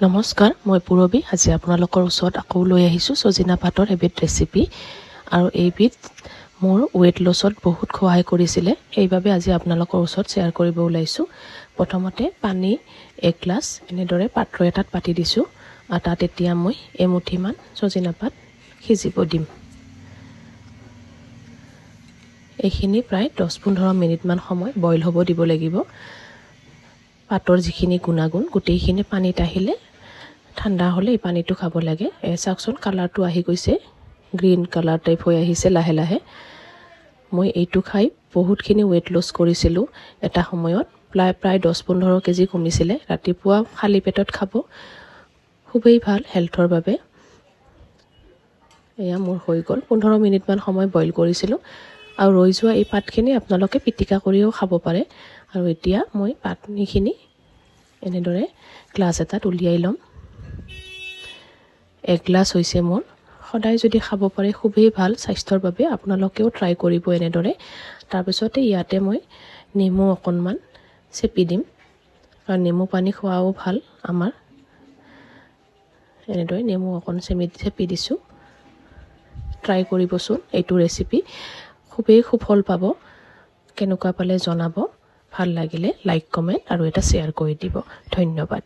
নমস্কাৰ, মই পূৰবী। আজি আপোনালোকৰ ওচৰত আকৌ লৈ আহিছোঁ ছজিনা পাতৰ এবিধ ৰেচিপি। আৰু এইবিধ মোৰ ৱেইট লছত বহুত সহায় কৰিছিলে, সেইবাবে আজি আপোনালোকৰ ওচৰত শ্বেয়াৰ কৰিব ওলাইছোঁ। প্ৰথমতে পানী 1 গ্লাছ এনেদৰে পাত্ৰ এটাত পাতি দিছোঁ, আৰু তাত এতিয়া মই এমুঠিমান ছজিনা পাত সিজিব দিম। এইখিনি প্ৰায় 10-15 মিনিটমান সময় বইল হ'ব দিব লাগিব। পাতৰ যিখিনি গুণাগুণ গোটেইখিনি পানীত আহিলে ঠাণ্ডা হ'লে এই পানীটো খাব লাগে। চাওকচোন, কালাৰটো আহি গৈছে, গ্ৰীণ কালাৰ টাইপ হৈ আহিছে লাহে লাহে। মই এইটো খাই বহুতখিনি ৱেইট লছ কৰিছিলোঁ এটা সময়ত। প্ৰায় 10-15 কেজি কমিছিলে। ৰাতিপুৱা খালী পেটত খাব, খুবেই ভাল হেল্থৰ বাবে। এয়া মোৰ হৈ গ'ল। 15 মিনিটমান সময় বইল কৰিছিলোঁ, আৰু ৰৈ যোৱা এই পাতখিনি আপোনালোকে পিটিকা কৰিও খাব পাৰে। আৰু এতিয়া মই পানীখিনি এনেদৰে গ্লাছ এটাত উলিয়াই ল'ম। 1 গ্লাছ হৈছে মোৰ। সদায় যদি খাব পাৰে খুবেই ভাল স্বাস্থ্যৰ বাবে, আপোনালোকেও ট্ৰাই কৰিব এনেদৰে। তাৰপিছতে ইয়াতে মই নেমু অকণমান চেপি দিম, কাৰণ নেমু পানী খোৱাও ভাল আমাৰ। এনেদৰে নেমু অকণ চেপি দিছোঁ। ট্ৰাই কৰিবচোন এইটো ৰেচিপি, খুবেই সুফল পাব। কেনেকুৱা পালে জনাব। ভাল লাগিলে লাইক, কমেণ্ট আৰু এটা শ্বেয়াৰ কৰি দিব। ধন্যবাদ।